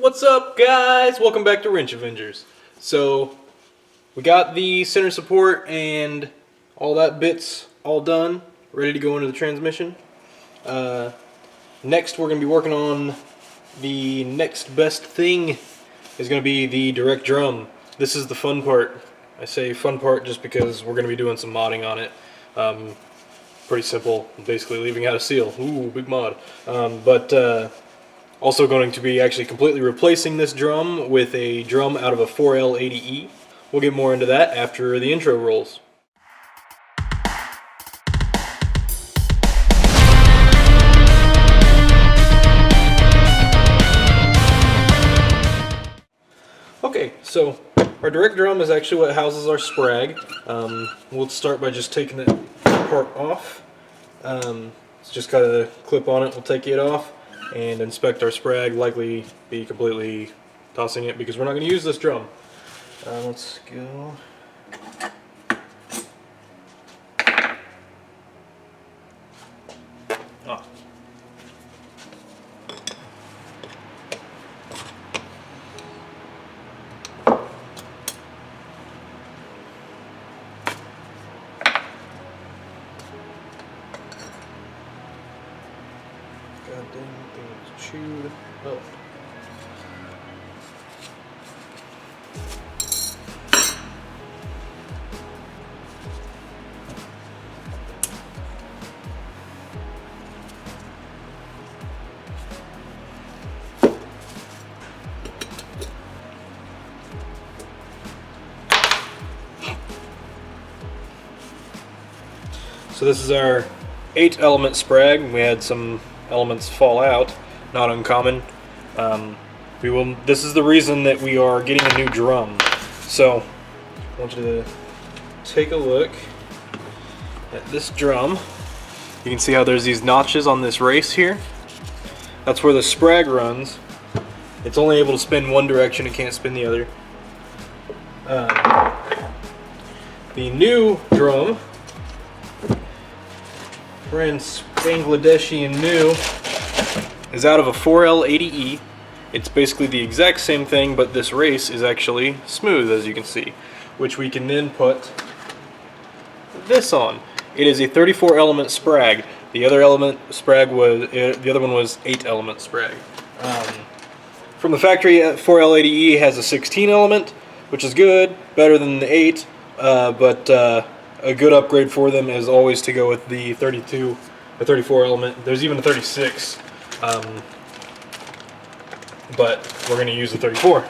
What's up, guys? Welcome back to Wrench Avengers. So we got the center support and all that bits all done, ready to go into the transmission. Next we're going to be working on the next best thing is going to be the direct drum. This is the fun part. I say fun part just because we're going to be doing some modding on it. Pretty simple, basically leaving out a seal. Ooh, big mod. Also going to be actually completely replacing this drum with a drum out of a 4L80E. We'll get more into that after the intro rolls. Okay, so our direct drum is actually what houses our sprag. We'll start by just taking that part off. It's just got a clip on it. We'll take it off and inspect our sprag, likely be completely tossing it because we're not going to use this drum. Let's go. Ah. God dang, thing's chewed up. So this is our 8-element sprag. We had some elements fall out, not uncommon. This is the reason that we are getting a new drum. So I want you to take a look at this drum. You can see how there's these notches on this race here. That's where the sprag runs. It's only able to spin one direction, it can't spin the other. The new drum, brand Bangladeshi and new, is out of a 4L80E. It's basically the exact same thing, but this race is actually smooth, as you can see, which we can then put this on. It is a 34-element sprag. The other one was 8-element sprag. From the factory, 4L80E has a 16-element, which is good, better than the 8, but a good upgrade for them is always to go with the 32 or 34 element. There's even a 36, but we're going to use the 34.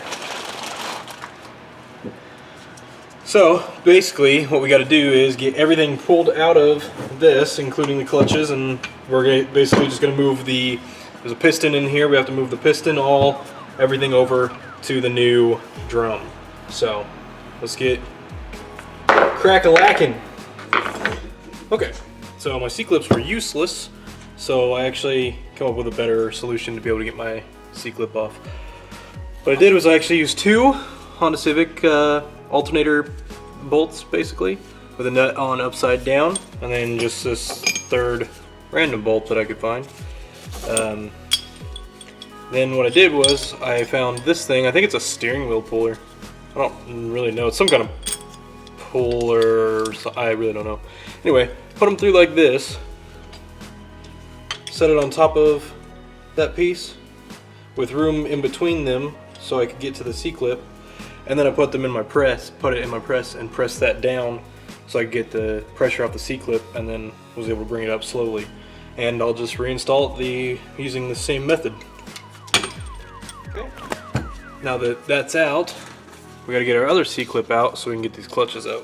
So basically what we got to do is get everything pulled out of this, including the clutches, and we're basically just going to move there's a piston in here, we have to move the piston, everything over to the new drum. So let's get crack-a-lackin'. Okay, so my C-clips were useless, so I actually came up with a better solution to be able to get my C-clip off. What I did was I actually used 2 Honda Civic alternator bolts, basically, with a nut on upside down, and then just this 3rd random bolt that I could find. Then what I did was I found this thing. I think it's a steering wheel puller. I don't really know. It's some kind of puller, I really don't know. Anyway, put them through like this, set it on top of that piece with room in between them so I could get to the C-clip, and then I put them in my press, and press that down so I could get the pressure off the C-clip, and then was able to bring it up slowly. And I'll just reinstall it using the same method. Okay. Now that that's out, we gotta get our other C-clip out so we can get these clutches out.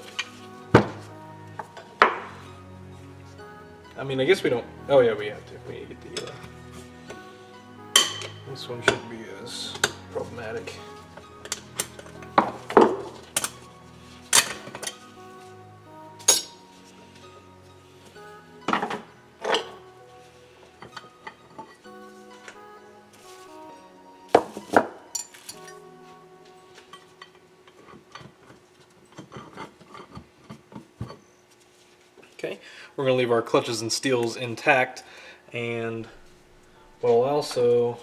I mean, I guess we don't. Oh yeah, we have to. We need to get the. This one shouldn't be as problematic. Okay, we're going to leave our clutches and steels intact, and what I'll also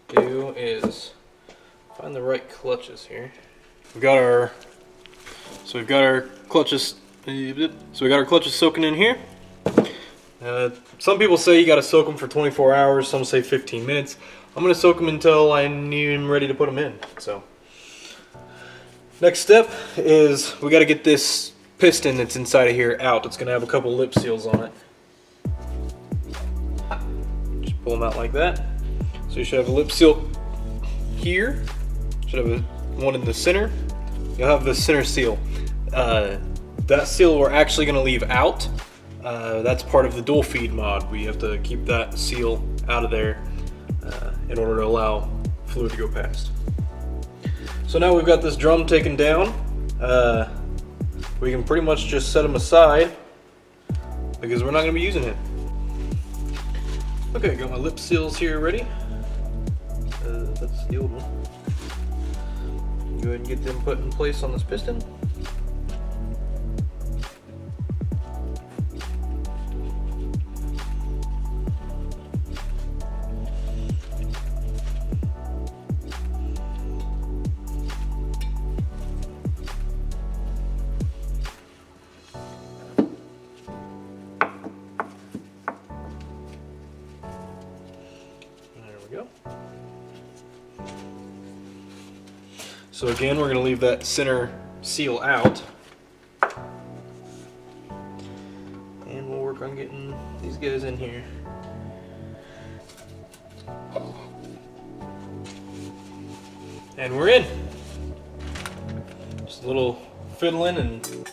do is Find the right clutches here. We've got our clutches. So we got our clutches soaking in here. Some people say you got to soak them for 24 hours. Some say 15 minutes. I'm gonna soak them until I'm ready to put them in. So next step is we got to get this piston that's inside of here out. It's gonna have a couple lip seals on it. Just pull them out like that. So you should have a lip seal here. Should have one in the center. You'll have the center seal. That seal we're actually going to leave out. That's part of the dual feed mod. We have to keep that seal out of there in order to allow fluid to go past. So now we've got this drum taken down. We can pretty much just set them aside because we're not going to be using it. Okay, got my lip seals here ready. That's the old one. Go ahead and get them put in place on this piston. There we go. So again, we're going to leave that center seal out. And we'll work on getting these guys in here. And we're in. Just a little fiddling and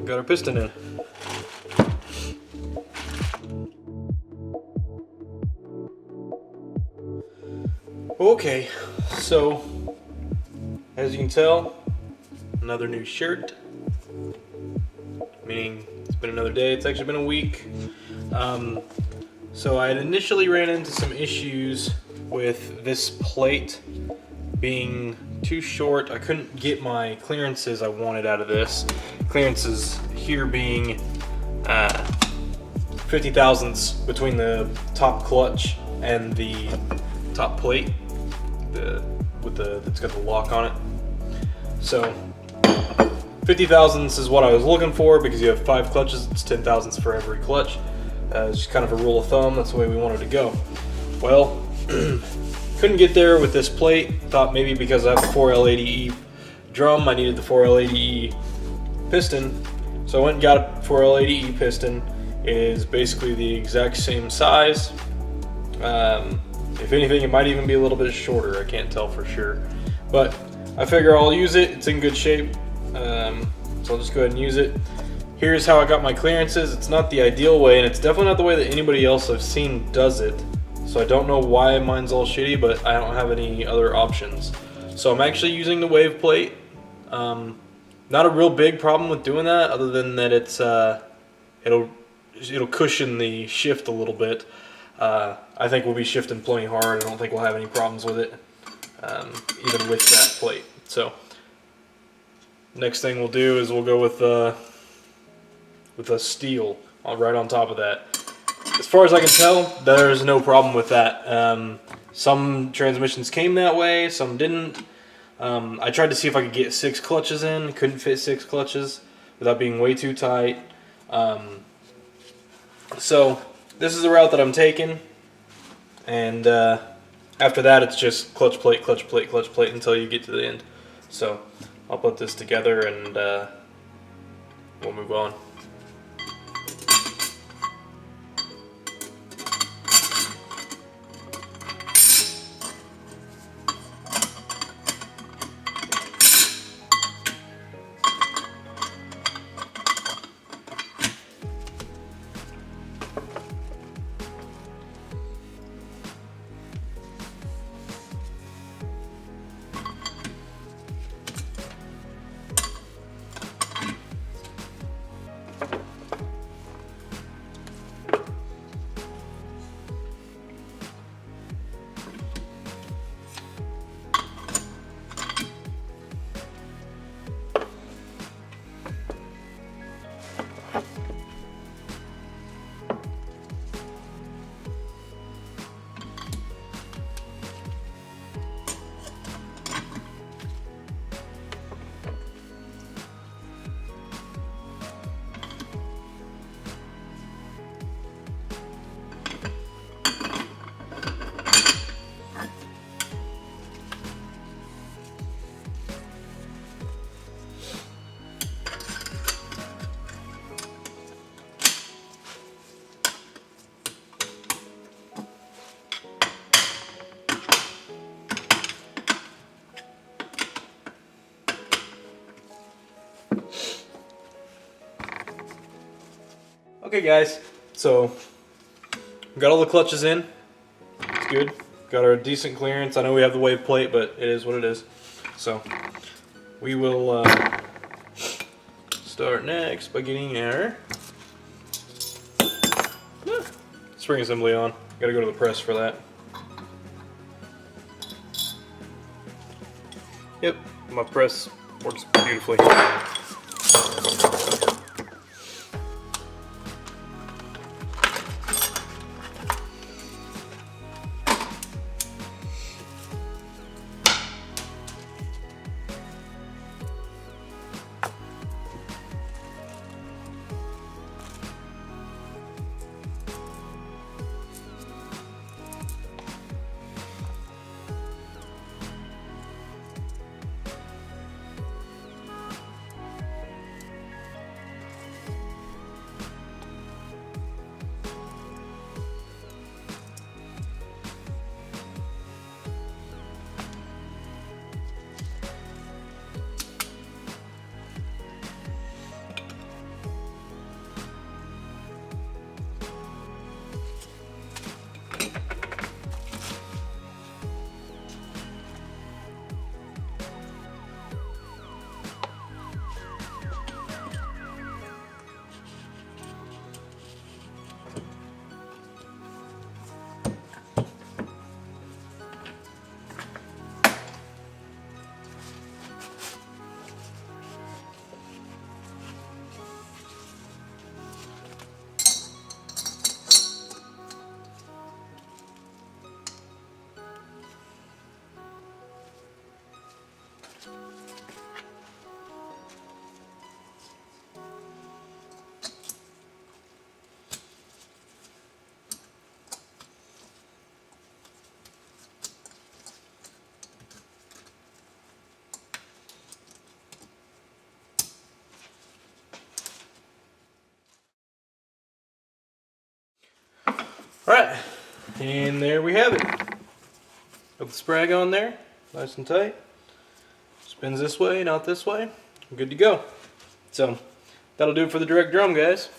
got our piston in. Okay, so as you can tell, another new shirt, meaning it's been another day. It's actually been a week. So I had initially ran into some issues with this plate being too short. I couldn't get my clearances I wanted out of this. Clearances here being 50 thousandths between the top clutch and the top plate. That's got the lock on it. So 50 thousandths is what I was looking for because you have 5 clutches. It's 10 thousandths for every clutch. It's just kind of a rule of thumb. That's the way we wanted to go. Well, couldn't get there with this plate. Thought maybe because I have a 4L80E drum, I needed the 4L80E piston. So I went and got a 4L80E piston. It is basically the exact same size. If anything, it might even be a little bit shorter. I can't tell for sure. But I figure I'll use it. It's in good shape. So I'll just go ahead and use it. Here's how I got my clearances. It's not the ideal way, and it's definitely not the way that anybody else I've seen does it. So I don't know why mine's all shitty, but I don't have any other options. So I'm actually using the wave plate. Not a real big problem with doing that, other than that it's it'll cushion the shift a little bit. I think we'll be shifting plenty hard. I don't think we'll have any problems with it, even with that plate. So next thing we'll do is we'll go with a steel right on top of that. As far as I can tell, there's no problem with that. Some transmissions came that way, some didn't. I tried to see if I could get 6 clutches in. Couldn't fit 6 clutches without being way too tight. So this is the route that I'm taking, and after that it's just clutch plate, clutch plate, clutch plate until you get to the end. So I'll put this together and we'll move on. Okay guys, so got all the clutches in. It's good. Got our decent clearance. I know we have the wave plate, but it is what it is. So we will start next by getting our spring assembly on. Gotta go to the press for that. Yep, my press works beautifully. Alright, and there we have it. Got the sprag on there, nice and tight. Spins this way, not this way. Good to go. So, that'll do it for the direct drum, guys.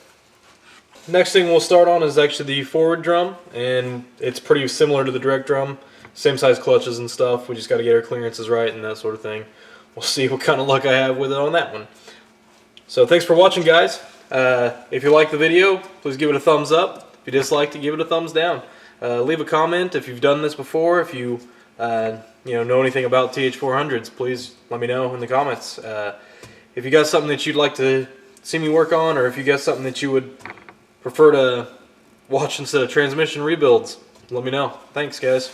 Next thing we'll start on is actually the forward drum, and it's pretty similar to the direct drum. Same size clutches and stuff. We just got to get our clearances right and that sort of thing. We'll see what kind of luck I have with it on that one. So thanks for watching, guys. If you like the video, please give it a thumbs up. If you disliked it, give it a thumbs down. Leave a comment if you've done this before. If you know anything about TH400s, please let me know in the comments. If you got something that you'd like to see me work on, or if you got something that you would prefer to watch instead of transmission rebuilds, let me know. Thanks, guys.